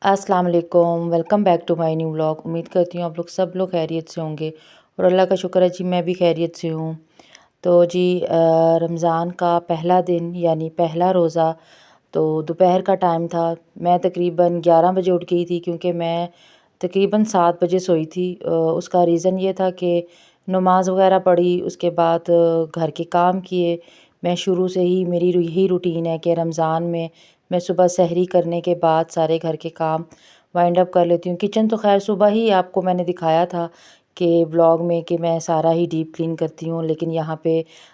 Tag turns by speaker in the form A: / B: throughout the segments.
A: अस्सलाम वालेकुम, welcome back to my new vlog. उम्मीद करती हूँ आप लोग सब लोग खैरियत से होंगे और अल्लाह का शुक्र है जी मैं भी खैरियत से हूँ। तो जी रमज़ान का पहला दिन यानी पहला रोज़ा, तो दोपहर का टाइम था। मैं तकरीबन 11 बजे उठ गई थी क्योंकि मैं तकरीबन 7 बजे सोई थी। उसका रीज़न ये था कि नमाज़ वगैरह पढ़ी, उसके बाद घर के काम किए। मैं शुरू से ही मेरी यही रूटीन है कि रमज़ान में मैं सुबह सहरी करने के बाद सारे घर के काम वाइंड अप कर लेती हूँ। किचन तो ख़ैर सुबह ही आपको मैंने दिखाया था कि व्लॉग में कि मैं सारा ही डीप क्लीन करती हूँ, लेकिन यहाँ पे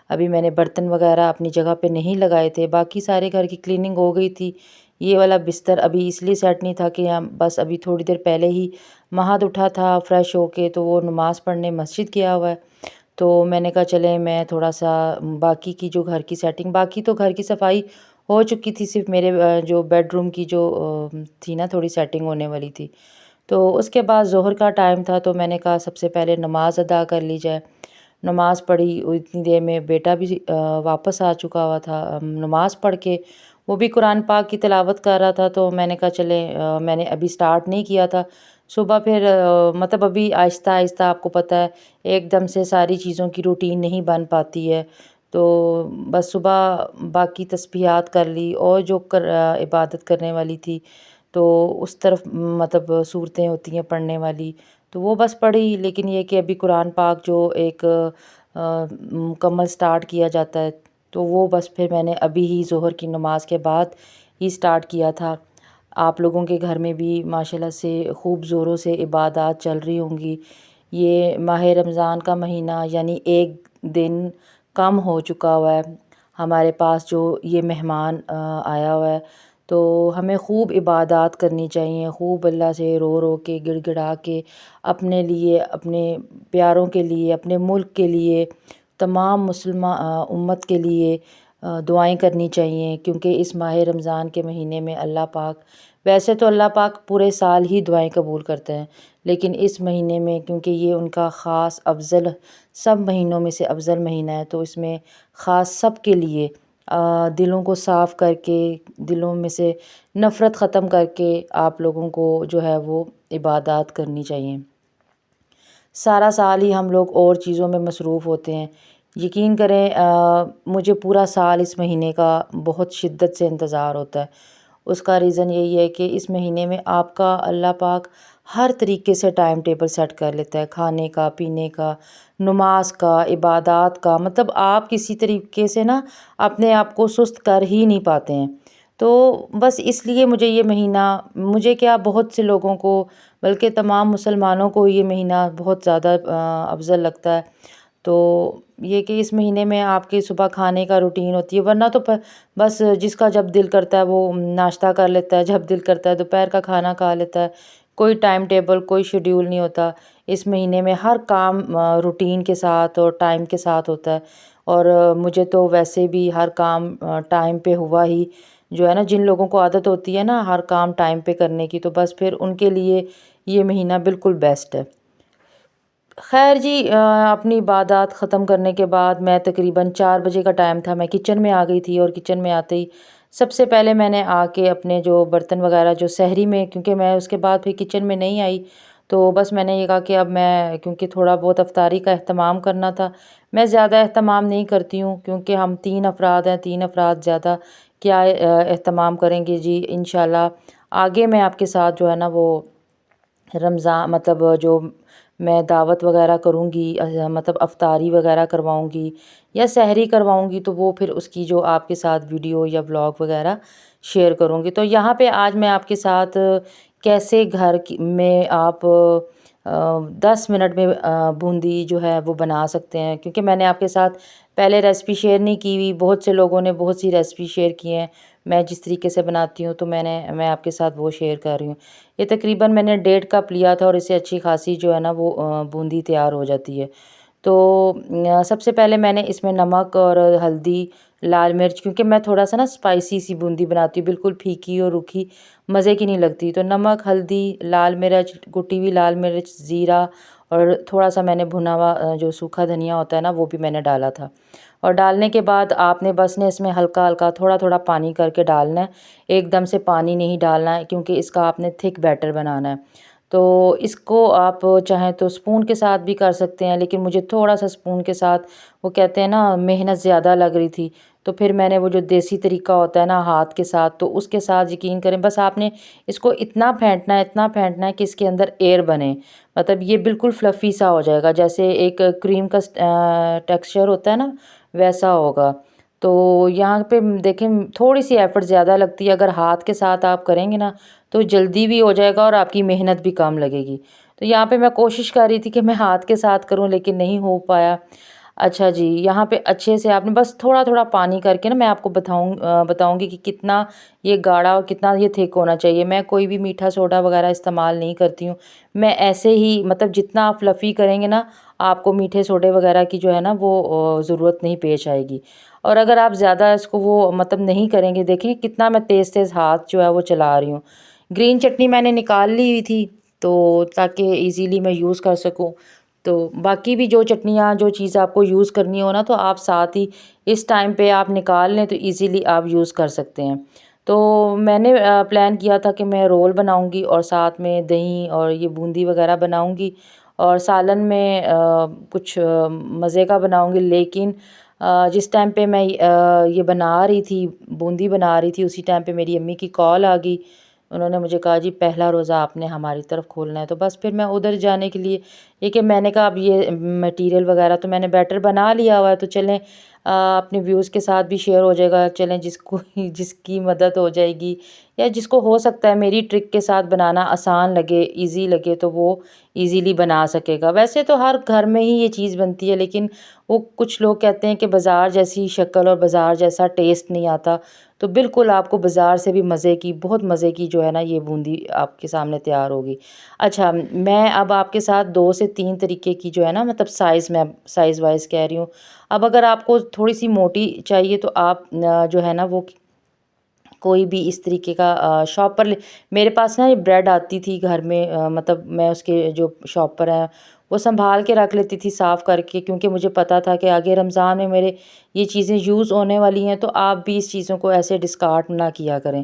A: अभी मैंने बर्तन वगैरह अपनी जगह पे नहीं लगाए थे। बाकी सारे घर की क्लीनिंग हो गई थी। ये वाला बिस्तर अभी इसलिए सेट नहीं था कि हम बस अभी थोड़ी देर पहले ही महद उठा था फ्रेश होके, तो वो नमाज़ पढ़ने मस्जिद गया हुआ है। तो मैंने कहा चले मैं थोड़ा-सा बाकी की जो घर की सेटिंग, बाकी तो घर की सफाई हो चुकी थी, सिर्फ़ मेरे जो बेडरूम की जो थी ना थोड़ी सेटिंग होने वाली थी। तो उसके बाद ज़ोहर का टाइम था, तो मैंने कहा सबसे पहले नमाज़ अदा कर ली जाए। नमाज़ पढ़ी, इतनी देर में बेटा भी वापस आ चुका हुआ था नमाज़ पढ़ के। वो भी कुरान पाक की तिलावत कर रहा था, तो मैंने कहा चले मैंने अभी स्टार्ट नहीं किया था। सुबह फिर मतलब अभी आहिस्ता-आहिस्ता आपको पता है एकदम से सारी चीज़ों की रूटीन नहीं बन पाती है। तो बस सुबह बाकी तस्बीहात कर ली और जो इबादत करने वाली थी, तो उस तरफ मतलब सूरतें होती हैं पढ़ने वाली, तो वो बस पढ़ी। लेकिन ये कि अभी कुरान पाक जो एक मुकम्मल स्टार्ट किया जाता है, तो वो बस फिर मैंने अभी ही ज़ोहर की नमाज़ के बाद ही स्टार्ट किया था। आप लोगों के घर में भी माशाल्लाह से खूब ज़ोरों से इबादत चल रही होंगी। ये माह रमज़ान का महीना यानी एक दिन कम हो चुका हुआ है हमारे पास जो ये मेहमान आया हुआ है। तो हमें खूब इबादत करनी चाहिए, खूब अल्लाह से रो रो के गिड़गिड़ा के अपने लिए, अपने प्यारों के लिए, अपने मुल्क के लिए, तमाम उम्मत के लिए दुआएं करनी चाहिए, क्योंकि इस माह रमज़ान के महीने में अल्लाह पाक, वैसे तो अल्लाह पाक पूरे साल ही दुआएं कबूल करते हैं, लेकिन इस महीने में क्योंकि ये उनका ख़ास अफ़ज़ल सब महीनों में से अफ़ज़ल महीना है, तो इसमें ख़ास सब के लिए दिलों को साफ़ करके, दिलों में से नफ़रत ख़त्म करके आप लोगों को जो है वो इबादत करनी चाहिए। सारा साल ही हम लोग और चीज़ों में मसरूफ़ होते हैं। यकीन करें मुझे पूरा साल इस महीने का बहुत शिद्दत से इंतज़ार होता है। उसका रीज़न यही है कि इस महीने में आपका अल्लाह पाक हर तरीके से टाइम टेबल सेट कर लेता है, खाने का, पीने का, नमाज का, इबादत का, मतलब आप किसी तरीके से ना अपने आप को सुस्त कर ही नहीं पाते हैं। तो बस इसलिए मुझे ये महीना, मुझे क्या बहुत से लोगों को, बल्कि तमाम मुसलमानों को ये महीना बहुत ज़्यादा अफ़ज़ल लगता है। तो ये कि इस महीने में आपकी सुबह खाने का रूटीन होती है, वरना तो बस जिसका जब दिल करता है वो नाश्ता कर लेता है, जब दिल करता है दोपहर का खाना खा लेता है। कोई टाइम टेबल, कोई शेड्यूल नहीं होता। इस महीने में हर काम रूटीन के साथ और टाइम के साथ होता है। और मुझे तो वैसे भी हर काम टाइम पे हुआ ही, जो है ना, जिन लोगों को आदत होती है ना हर काम टाइम पे करने की, तो बस फिर उनके लिए ये महीना बिल्कुल बेस्ट है। खैर जी अपनी इबादत ख़त्म करने के बाद मैं तकरीबन 4 बजे का टाइम था, मैं किचन में आ गई थी। और किचन में आते ही सबसे पहले मैंने आके अपने जो बर्तन वगैरह जो सहरी में, क्योंकि मैं उसके बाद फिर किचन में नहीं आई, तो बस मैंने ये कहा कि अब मैं, क्योंकि थोड़ा बहुत अफ्तारी का अहतमाम करना था। मैं ज़्यादा अहतमाम नहीं करती हूँ क्योंकि हम 3 अफराद हैं, 3 अफराद ज़्यादा क्या अहतमाम करेंगे जी। इंशाल्लाह आगे मैं आपके साथ जो है ना वो रमज़ान मतलब जो मैं दावत वगैरह करूँगी, मतलब अफ्तारी वगैरह करवाऊँगी या सहरी करवाऊँगी, तो वो फिर उसकी जो आपके साथ वीडियो या व्लॉग वगैरह शेयर करूँगी। तो यहाँ पे आज मैं आपके साथ कैसे में आप 10 मिनट में बूंदी जो है वो बना सकते हैं, क्योंकि मैंने आपके साथ पहले रेसिपी शेयर नहीं की हुई। बहुत से लोगों ने बहुत सी रेसिपी शेयर की हैं, मैं जिस तरीके से बनाती हूँ, तो मैं आपके साथ वो शेयर कर रही हूँ। ये तकरीबन मैंने 1.5 कप लिया था और इससे अच्छी खासी जो है ना वो बूंदी तैयार हो जाती है। तो सबसे पहले मैंने इसमें नमक और हल्दी, लाल मिर्च, क्योंकि मैं थोड़ा सा ना स्पाइसी सी बूंदी बनाती हूँ, बिल्कुल फीकी और रूखी मज़े की नहीं लगती। तो नमक, हल्दी, लाल मिर्च, कुटी हुई लाल मिर्च, ज़ीरा और थोड़ा सा मैंने भुना हुआ जो सूखा धनिया होता है ना वो भी मैंने डाला था। और डालने के बाद आपने बस ने इसमें हल्का हल्का थोड़ा थोड़ा पानी करके डालना है, एकदम से पानी नहीं डालना है क्योंकि इसका आपने थिक बैटर बनाना है। तो इसको आप चाहें तो स्पून के साथ भी कर सकते हैं, लेकिन मुझे थोड़ा-सा स्पून के साथ वो कहते हैं ना मेहनत ज़्यादा लग रही थी, तो फिर मैंने वो जो देसी तरीका होता है ना हाथ के साथ, तो उसके साथ यकीन करें बस आपने इसको इतना फेंटना है कि इसके अंदर एयर बने। मतलब ये बिल्कुल फ्लफ़ी सा हो जाएगा, जैसे एक क्रीम का टेक्सचर होता है ना, वैसा होगा। तो यहाँ पे देखें थोड़ी-सी एफ़र्ट ज़्यादा लगती है, अगर हाथ के साथ आप करेंगे ना तो जल्दी भी हो जाएगा और आपकी मेहनत भी कम लगेगी। तो यहाँ पे मैं कोशिश कर रही थी कि मैं हाथ के साथ करूँ, लेकिन नहीं हो पाया। अच्छा जी, यहाँ पे अच्छे से आपने बस थोड़ा-थोड़ा पानी करके ना मैं आपको बताऊँगी कि कितना ये गाढ़ा और कितना ये थिक होना चाहिए। मैं कोई भी मीठा सोडा वग़ैरह इस्तेमाल नहीं करती हूँ। मैं ऐसे ही मतलब जितना आप फ्लफ़ी करेंगे ना, आपको मीठे सोडे वग़ैरह की जो है ना वो ज़रूरत नहीं पेश आएगी। और अगर आप ज़्यादा इसको वो मतलब नहीं करेंगे, देखिए कितना मैं तेज़-तेज़ हाथ जो है वो चला रही हूँ। ग्रीन चटनी मैंने निकाल ली हुई थी, तो ताकि इजीली मैं यूज़ कर सकूँ। तो बाकी भी जो चटनियाँ जो चीज़ आपको यूज़ करनी हो ना, तो आप साथ ही इस टाइम पे आप निकाल लें तो इजीली आप यूज़ कर सकते हैं। तो मैंने प्लान किया था कि मैं रोल बनाऊँगी और साथ में दही और ये बूंदी वग़ैरह बनाऊँगी और सालन में कुछ मज़े का बनाऊँगी, लेकिन जिस टाइम पे मैं ये बना रही थी, बूंदी बना रही थी, उसी टाइम पे मेरी अम्मी की कॉल आ गई। उन्होंने मुझे कहा जी पहला रोज़ा आपने हमारी तरफ खोलना है, तो बस फिर मैं उधर जाने के लिए ये कि मैंने कहा अब ये मटेरियल वगैरह तो मैंने बैटर बना लिया हुआ है, तो चलें अपने व्यूज़ के साथ भी शेयर हो जाएगा, चलें जिसको जिसकी मदद हो जाएगी या जिसको हो सकता है मेरी ट्रिक के साथ बनाना आसान लगे, ईज़ी लगे, तो वो ईज़िली बना सकेगा। वैसे तो हर घर में ही ये चीज़ बनती है, लेकिन वो कुछ लोग कहते हैं कि बाज़ार जैसी शक्ल और बाज़ार जैसा टेस्ट नहीं आता। तो बिल्कुल आपको बाज़ार से भी मज़े की, बहुत मज़े की जो है ना ये बूंदी आपके सामने तैयार होगी। अच्छा, मैं अब आपके साथ 2 से 3 तरीके की जो है ना मतलब साइज़ मैं साइज़ वाइज़ कह रही हूँ। अब अगर आपको थोड़ी-सी मोटी चाहिए तो आप जो है ना वो कोई भी इस तरीके का शॉप पर ले मेरे पास ना ये ब्रेड आती थी घर में, मतलब मैं उसके जो शॉपर हैं वो सँभाल के रख लेती थी साफ़ करके, क्योंकि मुझे पता था कि आगे रमज़ान में मेरे ये चीज़ें यूज़ होने वाली हैं, तो आप भी इस चीज़ों को ऐसे डिस्कार्ड ना किया करें।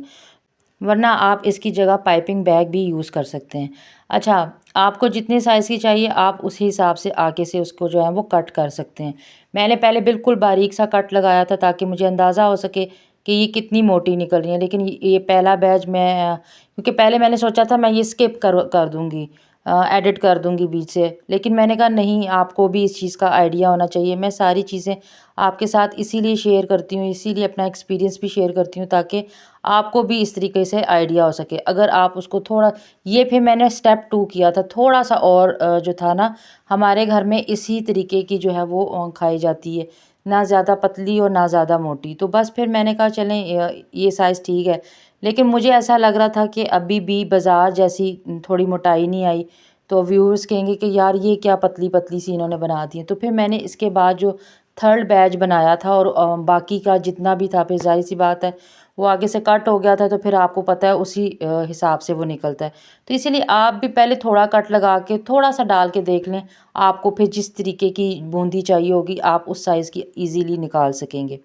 A: वरना आप इसकी जगह पाइपिंग बैग भी यूज़ कर सकते हैं। अच्छा, आपको जितने साइज़ की चाहिए आप उसी हिसाब से आगे से उसको जो है वो कट कर सकते हैं। मैंने पहले बिल्कुल बारीक सा कट लगाया था ताकि मुझे अंदाज़ा हो सके कि ये कितनी मोटी निकल रही है। लेकिन ये पहला बैच मैं क्योंकि पहले मैंने सोचा था मैं ये स्किप कर दूँगी, एडिट कर दूँगी बीच से। लेकिन मैंने कहा नहीं, आपको भी इस चीज़ का आइडिया होना चाहिए। मैं सारी चीज़ें आपके साथ इसीलिए शेयर करती हूँ, इसीलिए अपना एक्सपीरियंस भी शेयर करती हूँ ताकि आपको भी इस तरीके से आइडिया हो सके। अगर आप उसको थोड़ा ये फिर मैंने स्टेप 2 किया था, थोड़ा-सा और जो था ना हमारे घर में इसी तरीके की जो है वो खाई जाती है, ना ज़्यादा पतली और ना ज़्यादा मोटी। तो बस फिर मैंने कहा चलें ये साइज़ ठीक है। लेकिन मुझे ऐसा लग रहा था कि अभी भी बाज़ार जैसी थोड़ी मोटाई नहीं आई, तो व्यूअर्स कहेंगे कि यार ये क्या पतली-पतली सी इन्होंने बना दी है। तो फिर मैंने इसके बाद जो थर्ड बैच बनाया था और बाकी का जितना भी था, फिर ज़ाहिर-सी बात है वो आगे से कट हो गया था, तो फिर आपको पता है उसी हिसाब से वो निकलता है। तो इसीलिए आप भी पहले थोड़ा कट लगा के थोड़ा-सा डाल के देख लें, आपको फिर जिस तरीके की बूंदी चाहिए होगी आप उस साइज़ की ईज़िली निकाल सकेंगे।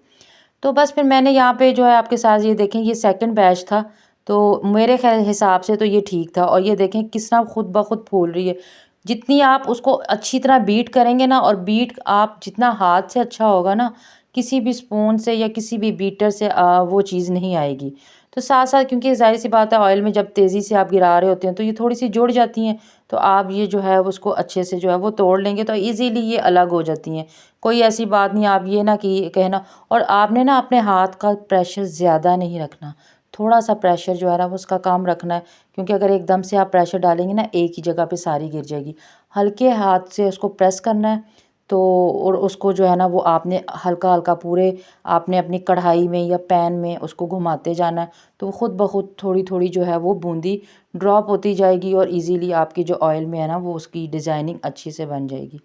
A: तो बस फिर मैंने यहाँ पे जो है आपके साथ ये देखें ये सेकंड बैच था, तो मेरे हिसाब से तो ये ठीक था और ये देखें किस तरह खुद ब खुद फूल रही है। जितनी आप उसको अच्छी तरह बीट करेंगे ना, और बीट आप जितना हाथ से अच्छा होगा ना, किसी भी स्पून से या किसी भी बीटर से वो चीज़ नहीं आएगी। तो साथ-साथ क्योंकि ज़ाहिर-सी बात है ऑयल में जब तेज़ी से आप गिरा रहे होते हैं तो ये थोड़ी-सी जुड़ जाती हैं, तो आप ये जो है उसको अच्छे से जो है वो तोड़ लेंगे तो ईज़िली ये अलग हो जाती हैं। कोई ऐसी बात नहीं, आप ये ना कि कहना, और आपने ना अपने हाथ का प्रेशर ज़्यादा नहीं रखना, थोड़ा-सा प्रेशर जो है ना वो उसका कम रखना है, क्योंकि अगर एकदम से आप प्रेशर डालेंगे ना एक ही जगह पे सारी गिर जाएगी। हल्के हाथ से उसको प्रेस करना है, तो और उसको जो है ना वो आपने हल्का-हल्का पूरे आपने अपनी कढ़ाई में या पैन में उसको घुमाते जाना है, तो खुद ब खुद थोड़ी-थोड़ी जो है वो बूंदी ड्रॉप होती जाएगी और ईज़िली आपकी जो ऑयल में है ना वो उसकी डिज़ाइनिंग अच्छी से बन जाएगी।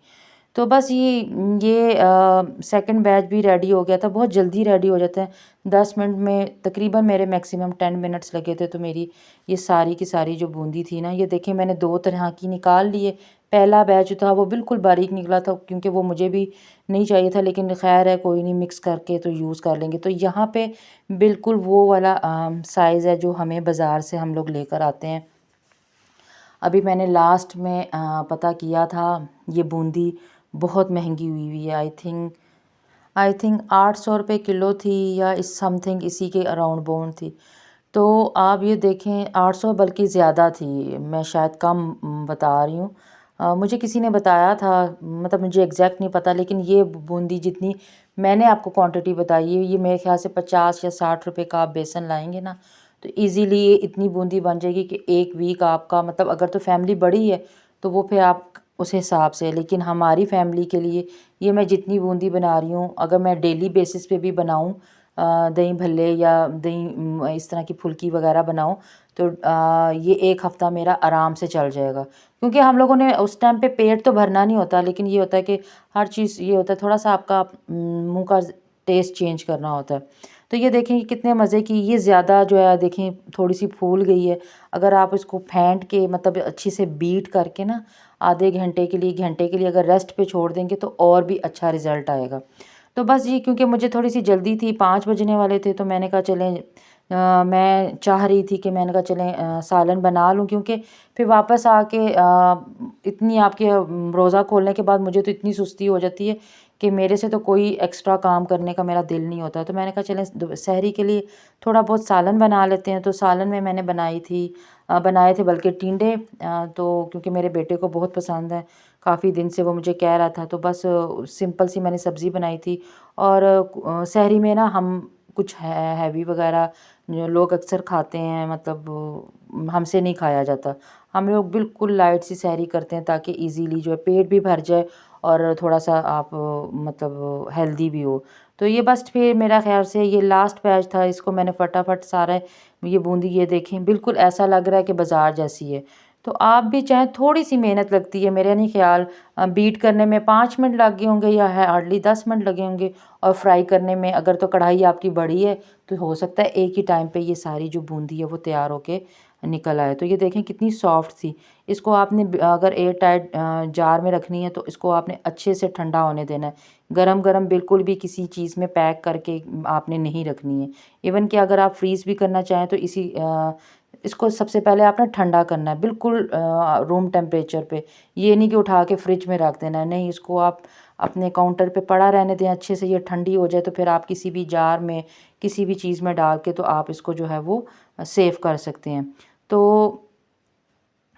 A: तो बस ये सेकंड बैच भी रेडी हो गया था, बहुत जल्दी रेडी हो जाता है। 10 मिनट में तकरीबन मेरे मैक्सिमम 10 मिनट्स लगे थे, तो मेरी ये सारी की सारी जो बूंदी थी ना, ये देखिए मैंने 2 तरह की निकाल ली है। पहला बैच था वो बिल्कुल बारीक निकला था, क्योंकि वो मुझे भी नहीं चाहिए था, लेकिन खैर है कोई नहीं, मिक्स करके तो यूज़ कर लेंगे। तो यहाँ पे बिल्कुल वो वाला साइज़ है जो हमें बाज़ार से हम लोग लेकर आते हैं। अभी मैंने लास्ट में पता किया था, ये बूंदी बहुत महंगी हुई हुई है। आई थिंक 800 रुपये किलो थी, या इस समथिंग इसी के अराउंड बाउंड थी। तो आप ये देखें, 800 बल्कि ज़्यादा थी, मैं शायद कम बता रही हूँ। मुझे किसी ने बताया था, मतलब मुझे एग्जैक्ट नहीं पता, लेकिन ये बूंदी जितनी मैंने आपको क्वांटिटी बताई है, ये मेरे ख्याल से 50 या 60 रुपये का आप बेसन लाएंगे ना, तो इजीली ये इतनी बूंदी बन जाएगी कि एक वीक आपका, मतलब अगर तो फैमिली बड़ी है तो वो फिर आप उस हिसाब से, लेकिन हमारी फैमिली के लिए ये मैं जितनी बूंदी बना रही हूँ, अगर मैं डेली बेसिस पे भी बनाऊँ, दही भल्ले या दही इस तरह की फुल्की वगैरह बनाऊँ, तो ये एक हफ़्ता मेरा आराम से चल जाएगा। क्योंकि हम लोगों ने उस टाइम पे पेट तो भरना नहीं होता, लेकिन ये होता है कि हर चीज़ ये होता है, थोड़ा सा आपका मुंह का टेस्ट चेंज करना होता है। तो ये देखें कि कितने मज़े की, ये ज़्यादा जो है देखें थोड़ी सी फूल गई है। अगर आप इसको फेंट के, मतलब अच्छी से बीट करके ना, आधे घंटे के लिए अगर रेस्ट पे छोड़ देंगे तो और भी अच्छा रिज़ल्ट आएगा। तो बस ये, क्योंकि मुझे थोड़ी सी जल्दी थी, 5 बजने वाले थे, तो मैंने कहा चलें, मैं चाह रही थी कि मैंने कहा चलें सालन बना लूँ, क्योंकि फिर वापस आके इतनी आपके रोज़ा खोलने के बाद मुझे तो इतनी सुस्ती हो जाती है कि मेरे से तो कोई एक्स्ट्रा काम करने का मेरा दिल नहीं होता। तो मैंने कहा चलें सहरी के लिए थोड़ा बहुत सालन बना लेते हैं। तो सालन में मैंने बनाए थे बल्कि टिंडे, तो क्योंकि मेरे बेटे को बहुत पसंद है, काफ़ी दिन से वो मुझे कह रहा था, तो बस सिंपल सी मैंने सब्ज़ी बनाई थी। और सहरी में ना हम कुछ हैवी वगैरह जो लोग अक्सर खाते हैं, मतलब हमसे नहीं खाया जाता। हम लोग बिल्कुल लाइट सी सहरी करते हैं, ताकि इजीली जो है पेट भी भर जाए और थोड़ा सा आप मतलब हेल्दी भी हो। तो ये बस फिर मेरा ख्याल से ये लास्ट बैच था, इसको मैंने फटाफट सारा, ये बूंदी ये देखें बिल्कुल ऐसा लग रहा है कि बाज़ार जैसी है। तो आप भी चाहें, थोड़ी सी मेहनत लगती है, मेरा नहीं ख्याल बीट करने में 5 मिनट लगे होंगे, या है हार्डली 10 मिनट लगे होंगे। और फ्राई करने में, अगर तो कढ़ाई आपकी बड़ी है, तो हो सकता है एक ही टाइम पे ये सारी जो बूंदी है वो तैयार होके निकल आए। तो ये देखें कितनी सॉफ्ट थी। इसको आपने अगर एयर टाइट जार में रखनी है, तो इसको आपने अच्छे से ठंडा होने देना है। गरम गरम बिल्कुल भी किसी चीज़ में पैक करके आपने नहीं रखनी है। इवन कि अगर आप फ्रीज़ भी करना चाहें, तो इसको सबसे पहले आपने ठंडा करना है बिल्कुल रूम टेम्परेचर पे। ये नहीं कि उठा के फ्रिज में रख देना है, नहीं, इसको आप अपने काउंटर पे पड़ा रहने दें अच्छे से, ये ठंडी हो जाए तो फिर आप किसी भी जार में, किसी भी चीज़ में डाल के, तो आप इसको जो है वो सेव कर सकते हैं। तो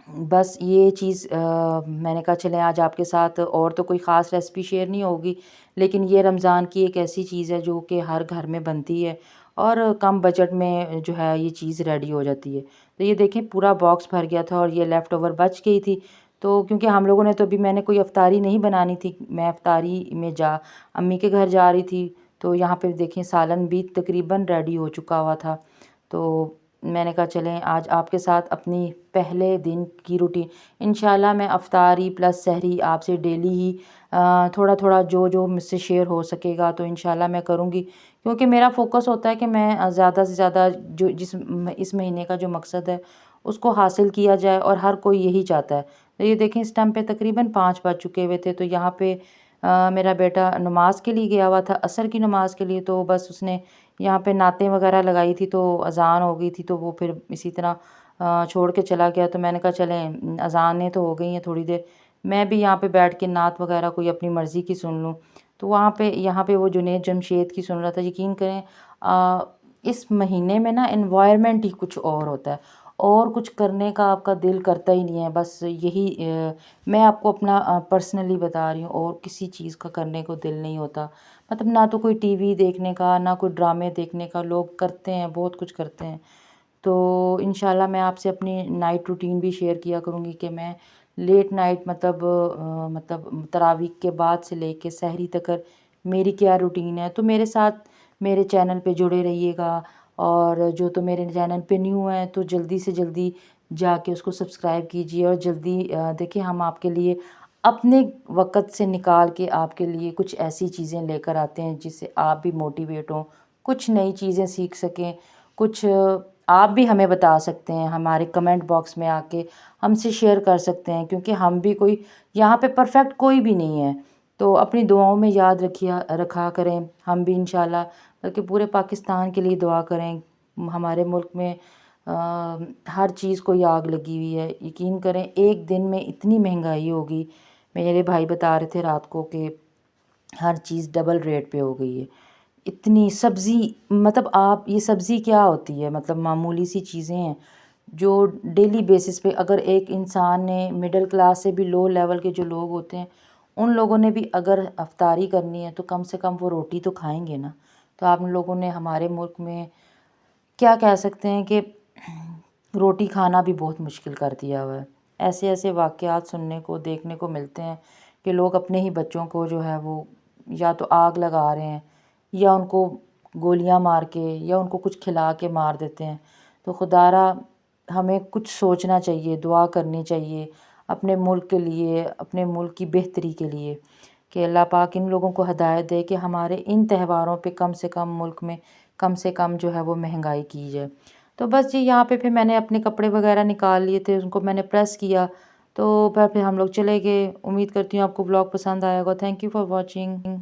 A: बस ये चीज़ मैंने कहा चलें आज आपके साथ, और तो कोई ख़ास रेसिपी शेयर नहीं होगी, लेकिन ये रमज़ान की एक ऐसी चीज़ है जो कि हर घर में बनती है, और कम बजट में जो है ये चीज़ रेडी हो जाती है। तो ये देखें पूरा बॉक्स भर गया था, और ये लेफ़्ट ओवर बच गई थी। तो क्योंकि हम लोगों ने तो अभी, मैंने कोई अफ्तारी नहीं बनानी थी, मैं अफ्तारी में अम्मी के घर जा रही थी, तो यहाँ पे देखें सालन भी तकरीबन रेडी हो चुका हुआ था। तो मैंने कहा चलें आज आपके साथ अपनी पहले दिन की रूटीन, इंशाल्लाह मैं अफ्तारी प्लस सहरी आपसे डेली ही थोड़ा थोड़ा जो जो मुझसे शेयर हो सकेगा तो इंशाल्लाह मैं करूँगी, क्योंकि मेरा फोकस होता है कि मैं ज़्यादा से ज़्यादा जो इस महीने का जो मकसद है उसको हासिल किया जाए, और हर कोई यही चाहता है। तो ये देखें इस टाइम पे तकरीबन 5 बज चुके हुए थे, तो यहाँ पे मेरा बेटा नमाज के लिए गया हुआ था, असर की नमाज के लिए, तो बस उसने यहाँ पे नातें वगैरह लगाई थी, तो अज़ान हो गई थी, तो वो फिर इसी तरह छोड़ के चला गया। तो मैंने कहा चलें अज़ानें तो हो गई हैं, थोड़ी देर मैं भी यहाँ पे बैठ के नात वगैरह कोई अपनी मर्ज़ी की सुन लूँ। तो यहाँ पे वो जुनैद जमशेद की सुन रहा था। यकीन करें इस महीने में ना एनवायरनमेंट ही कुछ और होता है, और कुछ करने का आपका दिल करता ही नहीं है। बस यही मैं आपको अपना पर्सनली बता रही हूँ, और किसी चीज़ का करने को दिल नहीं होता। मतलब ना तो कोई टीवी देखने का, ना कोई ड्रामे देखने का, लोग करते हैं बहुत कुछ करते हैं। तो इंशाल्लाह मैं आपसे अपनी नाइट रूटीन भी शेयर किया करूँगी कि मैं लेट नाइट, मतलब तरावीह के बाद से लेके सहरी तक मेरी क्या रूटीन है। तो मेरे साथ मेरे चैनल पे जुड़े रहिएगा, और जो तो मेरे चैनल पे न्यू है तो जल्दी से जल्दी जाके उसको सब्सक्राइब कीजिए, और जल्दी देखिए हम आपके लिए अपने वक़्त से निकाल के आपके लिए कुछ ऐसी चीज़ें लेकर आते हैं जिससे आप भी मोटिवेट हों, कुछ नई चीज़ें सीख सकें, कुछ आप भी हमें बता सकते हैं, हमारे कमेंट बॉक्स में आके हमसे शेयर कर सकते हैं, क्योंकि हम भी कोई यहाँ पे परफेक्ट कोई भी नहीं है। तो अपनी दुआओं में याद रखा करें, हम भी इंशाल्लाह, बल्कि पूरे पाकिस्तान के लिए दुआ करें। हमारे मुल्क में हर चीज़ को आग लगी हुई है। यकीन करें, एक दिन में इतनी महंगाई होगी। मेरे भाई बता रहे थे रात को कि हर चीज़ डबल रेट पे हो गई है। इतनी सब्ज़ी, मतलब आप ये सब्ज़ी क्या होती है, मतलब मामूली सी चीज़ें हैं जो डेली बेसिस पे अगर एक इंसान ने, मिडिल क्लास से भी लो लेवल के जो लोग होते हैं, उन लोगों ने भी अगर अफ्तारी करनी है तो कम से कम वो रोटी तो खाएंगे ना। तो आप लोगों ने हमारे मुल्क में क्या कह सकते हैं कि रोटी खाना भी बहुत मुश्किल कर दिया हुआ है। ऐसे ऐसे वाक़यात सुनने को, देखने को मिलते हैं कि लोग अपने ही बच्चों को जो है वो या तो आग लगा रहे हैं, या उनको गोलियां मार के, या उनको कुछ खिला के मार देते हैं। तो खुदारा हमें कुछ सोचना चाहिए, दुआ करनी चाहिए अपने मुल्क के लिए, अपने मुल्क की बेहतरी के लिए, कि अल्लाह पाक इन लोगों को हिदायत दे कि हमारे इन त्योहारों पे कम से कम मुल्क में कम से कम जो है वो महंगाई की जाए। तो बस जी, यहाँ पे फिर मैंने अपने कपड़े वगैरह निकाल लिए थे, उनको मैंने प्रेस किया, तो फिर हम लोग चले गए। उम्मीद करती हूँ आपको ब्लॉग पसंद आया होगा। Thank you for watching.